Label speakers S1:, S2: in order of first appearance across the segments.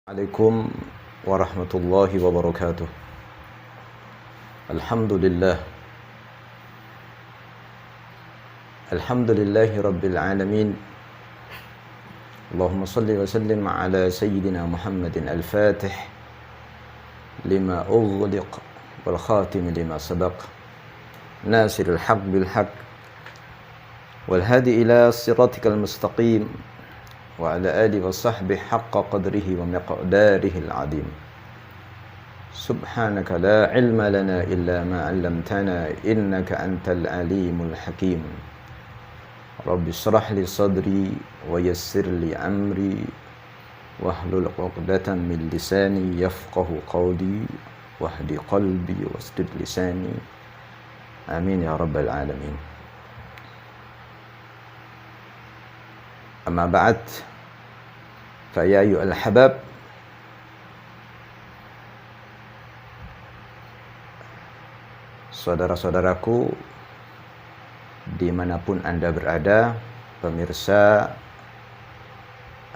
S1: Assalamualaikum warahmatullahi wabarakatuh. Alhamdulillah. Alhamdulillahi rabbil alamin. Allahumma salli wa sallim ala sayyidina Muhammadin al-fatih lima ughliq wal khatim lima sabaq nasirul haq bil haq wal hadi ila siratikal mustaqim wa ala alihi wa sahbihi haqqa qadrihi wa miqdarihi al-azim. Subhanaka la ilma lana illa ma 'allamtana innaka antal alimul hakim. Rabbi shrah li sadri wa yassir li amri wahlul 'uqdatam min lisani yafqahu qawli wahdi qalbi wasdid lisani. Amin ya rabbal alamin. Amma ba'd. Faya ayyuhal habab, saudara-saudaraku dimanapun Anda berada, pemirsa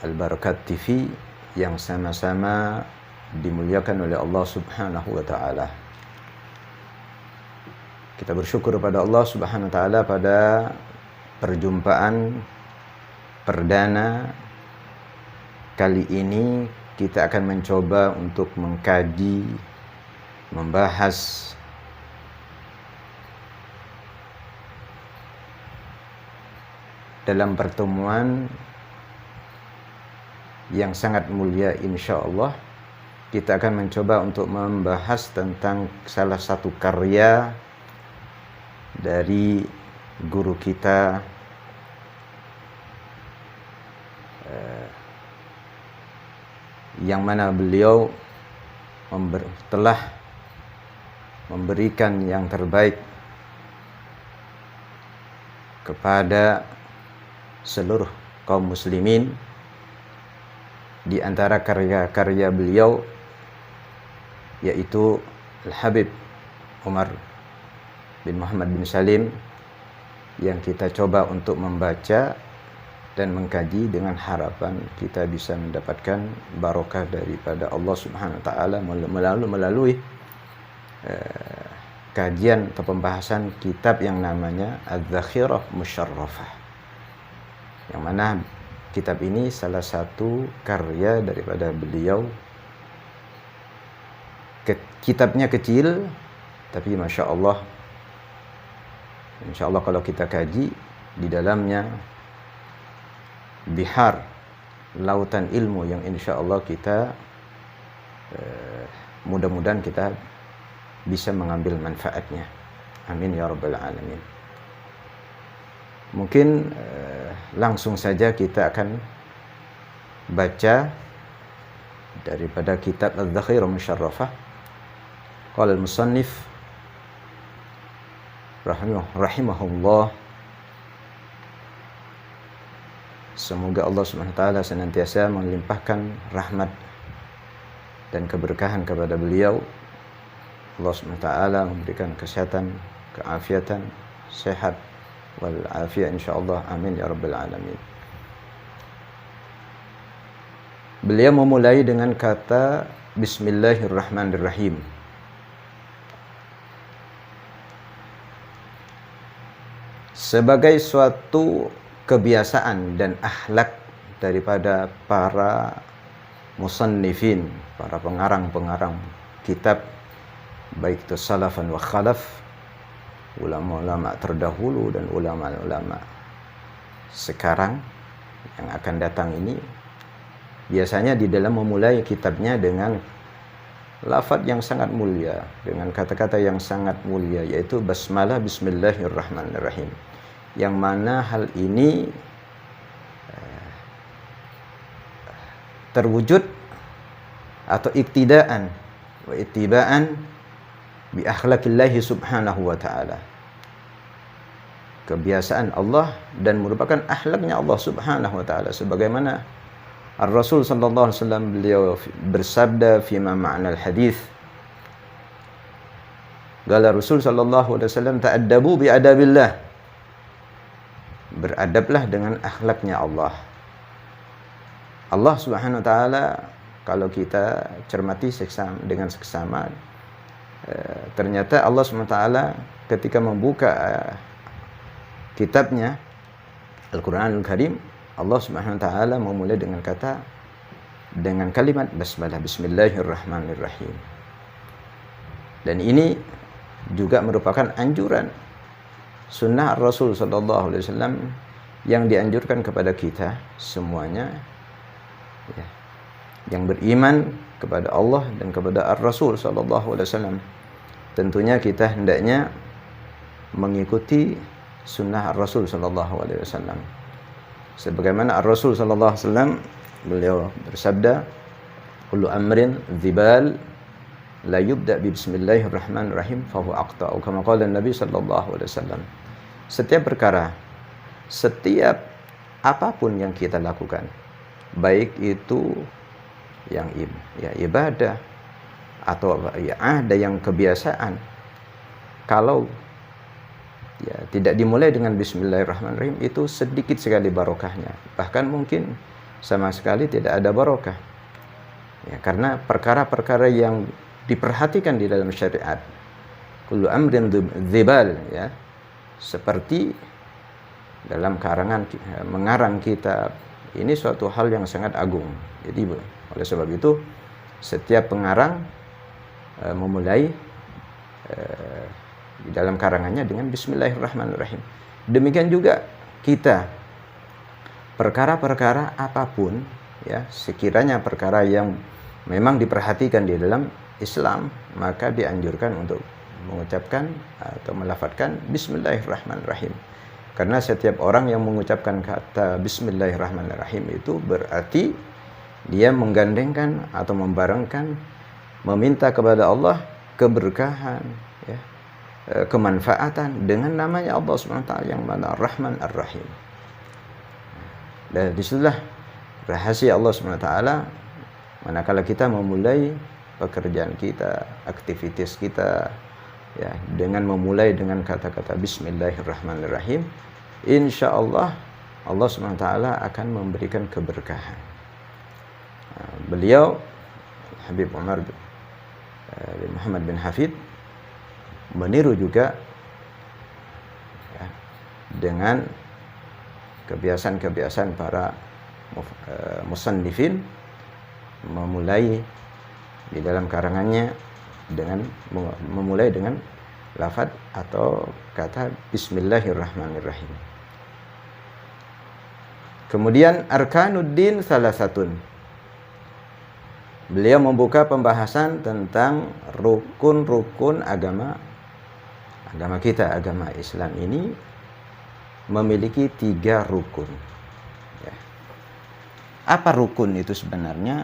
S1: Al-Barakat TV yang sama-sama dimuliakan oleh Allah Subhanahu wa ta'ala. Kita bersyukur kepada Allah Subhanahu wa ta'ala pada perjumpaan perdana kali ini. Kita akan mencoba untuk mengkaji, membahas dalam pertemuan yang sangat mulia, insya Allah. Kita akan mencoba untuk membahas tentang salah satu karya dari guru kita, yang mana beliau telah memberikan yang terbaik kepada seluruh kaum muslimin. Di antara karya-karya beliau yaitu Al-Habib Umar bin Muhammad bin Salim, yang kita coba untuk membaca dan mengkaji dengan harapan kita bisa mendapatkan barokah daripada Allah Subhanahu wa ta'ala melalui kajian atau pembahasan kitab yang namanya Az-Zakhirah Musyarrafah, yang mana kitab ini salah satu karya daripada beliau. Kitabnya kecil, tapi Masya Allah, insya Allah kalau kita kaji di dalamnya bihar, lautan ilmu yang insya Allah kita mudah-mudahan kita bisa mengambil manfaatnya. Amin ya rabbal alamin. Mungkin langsung saja kita akan baca daripada kitab Az-Zakhirah Musyarrafah. Qala al-musannif rahimahullah. Semoga Allah Subhanahu wa ta'ala senantiasa melimpahkan rahmat dan keberkahan kepada beliau. Allah Subhanahu wa ta'ala memberikan kesehatan, keafiatan, sehat wal afiyah insyaallah. Amin ya rabbal alamin. Beliau memulai dengan kata Bismillahirrahmanirrahim. Sebagai suatu kebiasaan dan akhlak daripada para musannifin, para pengarang-pengarang kitab, baik itu salafan wa khalaf, ulama-ulama terdahulu dan ulama-ulama sekarang yang akan datang ini, biasanya di dalam memulai kitabnya dengan lafaz yang sangat mulia, dengan kata-kata yang sangat mulia, yaitu basmalah, bismillahirrahmanirrahim, yang mana hal ini terwujud atau iktidaan wa ittibaan bi akhlaqillahi subhanahu wa ta'ala, kebiasaan Allah dan merupakan akhlaknya Allah subhanahu wa ta'ala, sebagaimana Ar-Rasul sallallahu alaihi wasallam beliau bersabda fima ma'na al-hadis, qala Rasul sallallahu alaihi wasallam ta'addabu bi adabillah, beradablah dengan akhlaknya Allah. Allah Subhanahu wa taala kalau kita cermati dengan seksama, ternyata Allah SWT ketika membuka kitabnya Al-Quranul Karim, Allah SWT memulai dengan kalimat basmalah, bismillahirrahmanirrahim. Dan ini juga merupakan anjuran sunnah Rasul sallallahu alaihi wasallam yang dianjurkan kepada kita semuanya, ya, yang beriman kepada Allah dan kepada Ar-Rasul sallallahu alaihi wasallam. Tentunya kita hendaknya mengikuti sunnah Ar-Rasul sallallahu alaihi wasallam. Sebagaimana Ar-Rasul sallallahu alaihi wasallam, beliau bersabda, kullu amrin dzibal la yubda bi bismillahirrahmanirrahim fa huwa aqta, kama qala Nabi sallallahu alaihi wasallam. Setiap perkara, setiap apapun yang kita lakukan, baik itu yang ibadah atau ya ada yang kebiasaan, kalau tidak dimulai dengan bismillahirrahmanirrahim, itu sedikit sekali barokahnya, bahkan mungkin sama sekali tidak ada barokah. Ya, karena perkara-perkara yang diperhatikan di dalam syariat, kullu amrin dzibal, ya, seperti dalam mengarang kitab, ini suatu hal yang sangat agung. Jadi oleh sebab itu setiap pengarang memulai di dalam karangannya dengan bismillahirrahmanirrahim. Demikian juga kita, perkara-perkara apapun, ya, sekiranya perkara yang memang diperhatikan di dalam Islam, maka dianjurkan untuk mengucapkan atau melafadzkan bismillahirrahmanirrahim. Karena setiap orang yang mengucapkan kata bismillahirrahmanirrahim itu berarti dia menggandengkan atau membarengkan, meminta kepada Allah keberkahan, ya, kemanfaatan dengan namanya Allah SWT yang mana Ar-Rahman Ar-Rahim. Dan disitulah rahasia Allah SWT manakala kita memulai pekerjaan kita, aktivitas kita, ya, dengan memulai dengan kata-kata bismillahirrahmanirrahim, insyaallah Allah SWT akan memberikan keberkahan. Beliau Habib Umar bin Muhammad bin Hafid meniru juga, ya, dengan kebiasaan-kebiasaan para musannifin, memulai di dalam karangannya dengan memulai dengan lafaz atau kata bismillahirrahmanirrahim. Kemudian arkanuddin salasatun. Beliau membuka pembahasan tentang rukun-rukun agama kita. Agama Islam ini memiliki 3 rukun, ya. Apa rukun itu sebenarnya?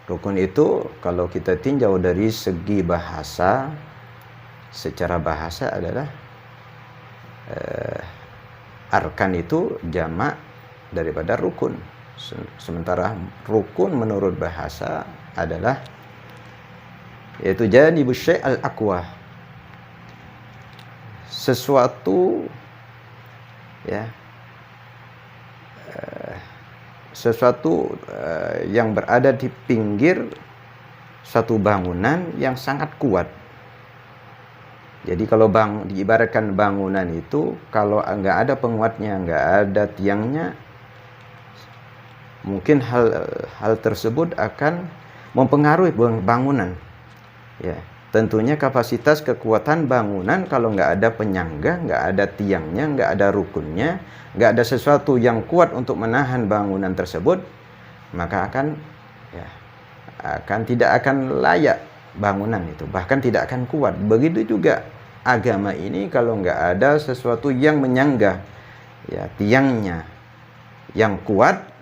S1: Rukun itu kalau kita tinjau dari segi bahasa, secara bahasa adalah arkan itu jamak daripada rukun. Sementara rukun menurut bahasa adalah yaitu janibus syai' al-aqwa, sesuatu, ya, sesuatu yang berada di pinggir suatu bangunan yang sangat kuat. Jadi kalau diibaratkan bangunan itu, kalau nggak ada penguatnya, nggak ada tiangnya, mungkin hal tersebut akan mempengaruhi bangunan. Ya, tentunya kapasitas kekuatan bangunan kalau nggak ada penyangga, nggak ada tiangnya, nggak ada rukunnya, nggak ada sesuatu yang kuat untuk menahan bangunan tersebut, maka tidak akan layak bangunan itu, bahkan tidak akan kuat. Begitu juga agama ini kalau nggak ada sesuatu yang menyangga, ya, tiangnya yang kuat,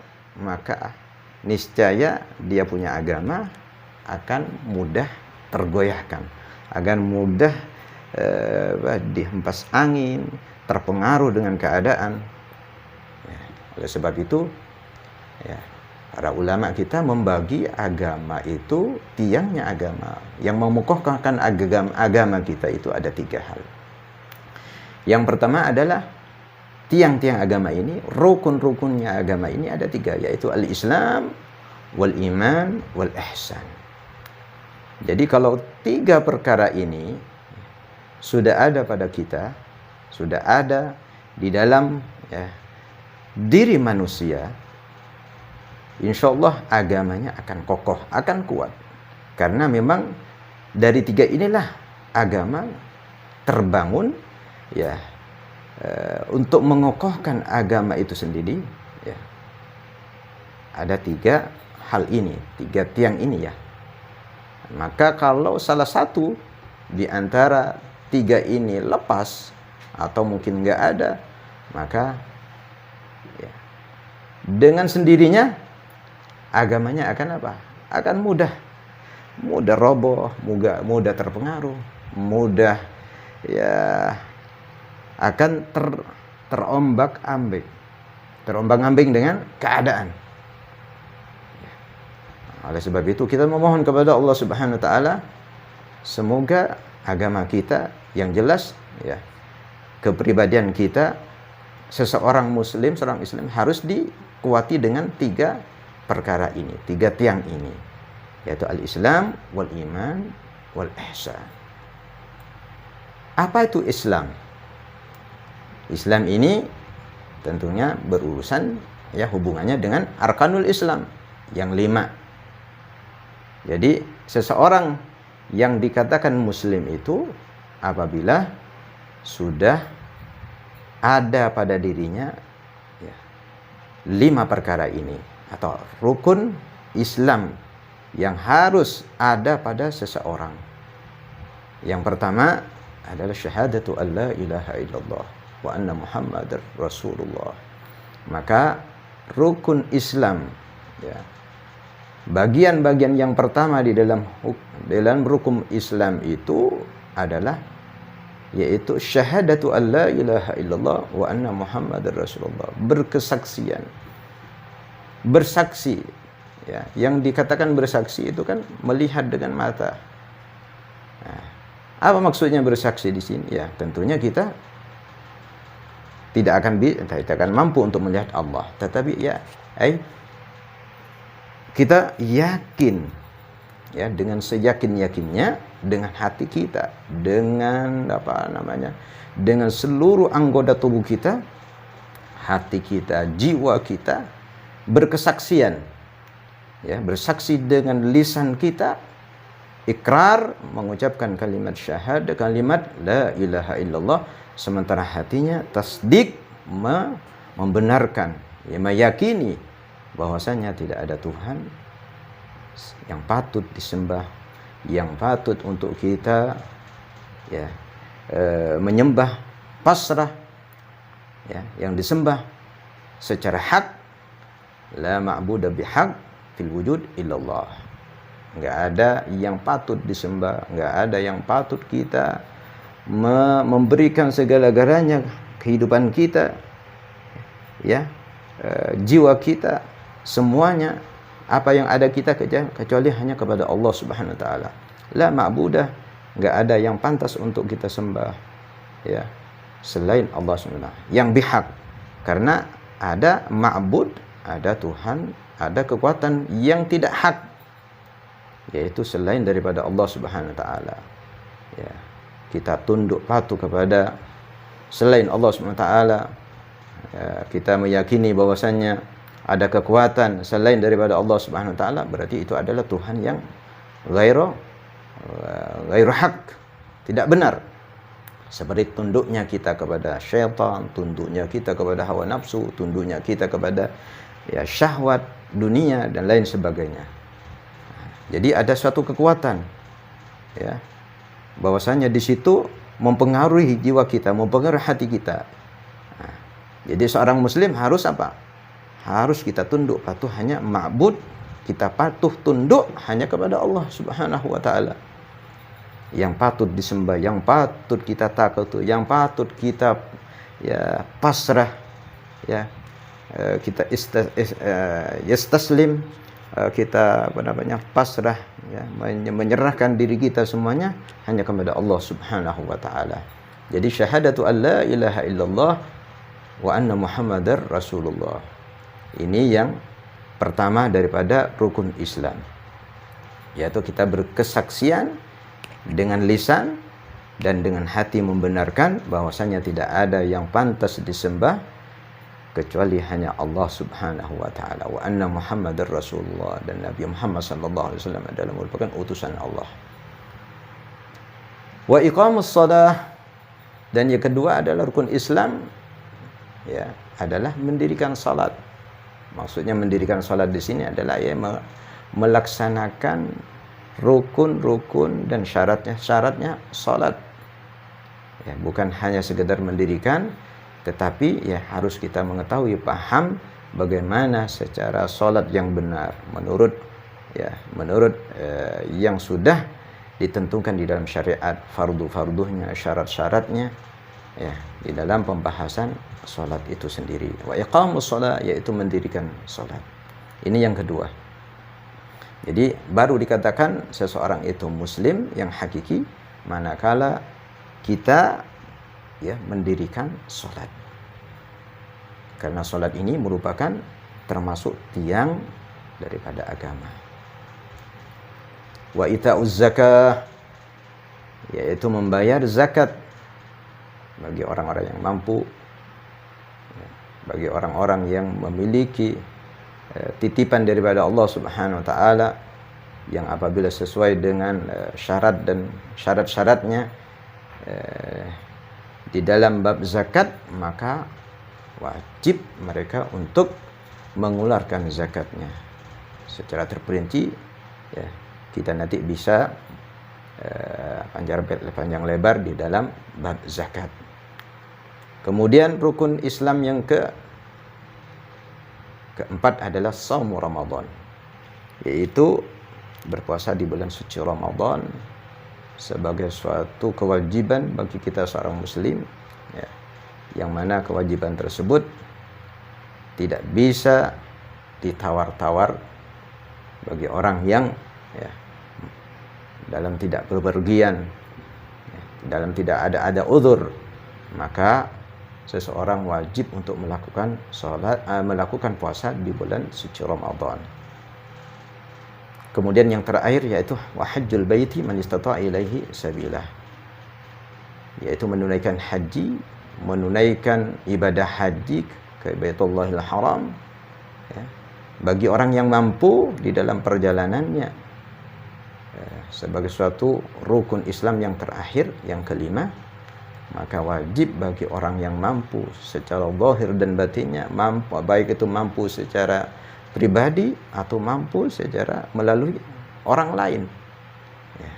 S1: maka niscaya dia punya agama akan mudah tergoyahkan, akan mudah dihempas angin, terpengaruh dengan keadaan. Ya, oleh sebab itu, ya, para ulama kita membagi agama itu, tiangnya agama yang mengokohkan agama kita itu ada 3 hal. Yang pertama adalah tiang-tiang agama ini, rukun-rukunnya agama ini ada 3, yaitu al-Islam wal iman wal ihsan. Jadi kalau 3 perkara ini sudah ada pada kita, sudah ada di dalam diri manusia, insya Allah agamanya akan kokoh, akan kuat. Karena memang dari 3 inilah agama terbangun untuk mengokohkan agama itu sendiri. Ada 3 hal ini, 3 tiang ini ya. Maka kalau salah satu di antara 3 ini lepas atau mungkin nggak ada, maka dengan sendirinya agamanya akan apa? Akan mudah roboh, mudah terpengaruh, mudah akan terombang-ambing dengan keadaan. Oleh sebab itu kita memohon kepada Allah Subhanahu wa taala, semoga agama kita yang jelas kepribadian kita seseorang muslim, seorang Islam harus dikuati dengan 3 perkara ini, 3 tiang ini, yaitu al-Islam wal iman wal ihsan. Apa itu Islam? Islam ini tentunya berurusan hubungannya dengan arkanul Islam yang 5. Jadi seseorang yang dikatakan muslim itu apabila sudah ada pada dirinya 5 perkara ini atau rukun Islam yang harus ada pada seseorang. Yang pertama adalah syahadatu an la ilaha illallah wa anna muhammadar rasulullah. Maka rukun Islam bagian-bagian yang pertama di dalam rukun Islam itu adalah yaitu syahadatu an la ilaha illallah wa anna muhammadar rasulullah, bersaksi yang dikatakan bersaksi itu kan melihat dengan mata. Apa maksudnya bersaksi di sini? Tentunya kita tidak akan mampu untuk melihat Allah, tetapi kita yakin dengan seyakin-yakinnya dengan hati kita, dengan dengan seluruh anggota tubuh kita, hati kita, jiwa kita berkesaksian, bersaksi dengan lisan kita, ikrar mengucapkan kalimat syahadah, kalimat la ilaha illallah, sementara hatinya tasdik, membenarkan, meyakini bahwasanya tidak ada Tuhan yang patut disembah, yang patut untuk kita menyembah, pasrah, yang disembah secara hak. La ma'budu bihaq fil wujud illallah. Enggak ada yang patut disembah, enggak ada yang patut kita memberikan segala-galanya, kehidupan kita, jiwa kita, semuanya, apa yang ada kita kecuali hanya kepada Allah Subhanahu wa taala. La ma'budah, enggak ada yang pantas untuk kita sembah selain Allah SWT yang bihaq. Karena ada ma'bud, ada Tuhan, ada kekuatan yang tidak hak, yaitu selain daripada Allah Subhanahu wa taala. Kita tunduk patuh kepada selain Allah Subhanahu wa taala. Kita meyakini bahwasannya ada kekuatan selain daripada Allah Subhanahu wa taala, berarti itu adalah Tuhan yang ghairu hak, tidak benar. Seperti tunduknya kita kepada syaitan, tunduknya kita kepada hawa nafsu, tunduknya kita kepada syahwat dunia dan lain sebagainya. Jadi ada suatu kekuatan bahwasanya di situ mempengaruhi jiwa kita, mempengaruhi hati kita. Jadi seorang muslim harus apa? Harus kita tunduk patuh hanya ma'bud, kita patuh tunduk hanya kepada Allah Subhanahu wa taala. Yang patut disembah, yang patut kita takuti, yang patut kita pasrah, kita yastaslim, kita pasrah, menyerahkan diri kita semuanya hanya kepada Allah Subhanahu wa taala. Jadi syahadatu an la ilaha illallah wa anna muhammadar rasulullah. Ini yang pertama daripada rukun Islam, yaitu kita berkesaksian dengan lisan dan dengan hati membenarkan bahwasanya tidak ada yang pantas disembah kecuali hanya Allah Subhanahu wa taala, wa anna Muhammadar Rasulullah, dan Nabi Muhammad sallallahu alaihi wasallam adalah merupakan utusan Allah. Wa iqamus shalah, dan yang kedua adalah rukun Islam, ya, adalah mendirikan salat. Maksudnya mendirikan salat di sini adalah ya melaksanakan rukun-rukun dan syaratnya salat. Ya, bukan hanya sekedar mendirikan, tetapi ya harus kita mengetahui, paham bagaimana secara salat yang benar menurut yang sudah ditentukan di dalam syariat, fardu-fardunya, syarat-syaratnya, ya, di dalam pembahasan salat itu sendiri. Wa iqamus shalah, yaitu mendirikan salat. Ini yang kedua. Jadi baru dikatakan seseorang itu muslim yang hakiki manakala kita ya mendirikan salat. Karena salat ini merupakan termasuk tiang daripada agama. Wa ita'uz zakah, yaitu membayar zakat bagi orang-orang yang mampu, bagi orang-orang yang memiliki titipan daripada Allah Subhanahu wa taala, yang apabila sesuai dengan syarat dan syarat-syaratnya di dalam bab zakat, maka wajib mereka untuk mengeluarkan zakatnya secara terperinci. Ya, kita nanti bisa panjang lebar di dalam bab zakat. Kemudian rukun Islam yang keempat adalah shaum Ramadan, yaitu berpuasa di bulan suci Ramadan sebagai suatu kewajiban bagi kita seorang muslim, ya, yang mana kewajiban tersebut tidak bisa ditawar-tawar bagi orang yang ya, dalam tidak bepergian, ya, dalam tidak ada uzur, maka seseorang wajib untuk melakukan puasa di bulan suci Ramadan. Kemudian yang terakhir yaitu wa hajjul baiti man istata'a ilaihi sabila, yaitu menunaikan haji, menunaikan ibadah haji ke Baitullahil Haram, ya, bagi orang yang mampu di dalam perjalanannya, sebagai suatu rukun Islam yang terakhir, yang kelima. Maka wajib bagi orang yang mampu secara zahir dan batinnya, mampu, baik itu mampu secara pribadi atau mampu secara melalui orang lain. Ya.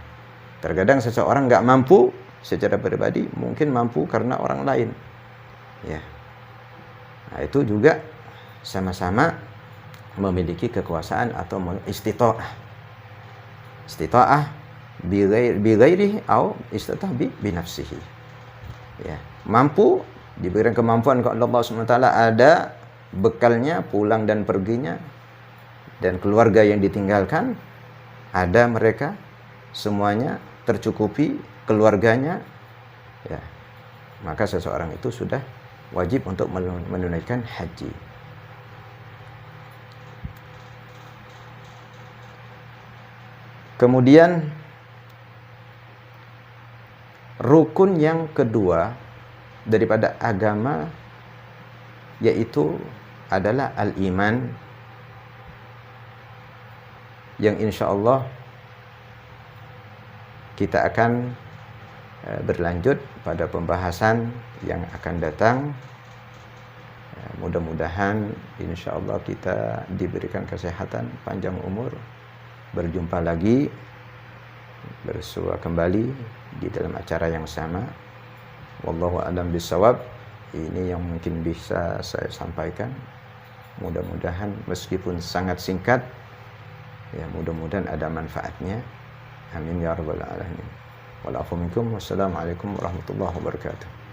S1: Terkadang seseorang nggak mampu secara pribadi, mungkin mampu karena orang lain. Ya. Nah, itu juga sama-sama memiliki kekuasaan atau istita'ah. Istita'ah bi ghairihi atau istita'ah bi nafsihi. Ya, mampu, diberikan kemampuan oleh Allah SWT, ada bekalnya pulang dan perginya, dan keluarga yang ditinggalkan ada, mereka semuanya tercukupi keluarganya, ya, maka seseorang itu sudah wajib untuk menunaikan haji. Kemudian rukun yang kedua daripada agama yaitu adalah al-iman, yang insya Allah kita akan berlanjut pada pembahasan yang akan datang. Mudah-mudahan insya Allah kita diberikan kesehatan, panjang umur, berjumpa lagi, bersua kembali di dalam acara yang sama. Wallahu a'lam bishawab. Ini yang mungkin bisa saya sampaikan. Mudah-mudahan meskipun sangat singkat, ya, mudah-mudahan ada manfaatnya. Amin ya rabbal alamin. Wal afu minkum. Wassalamualaikum warahmatullahi wabarakatuh.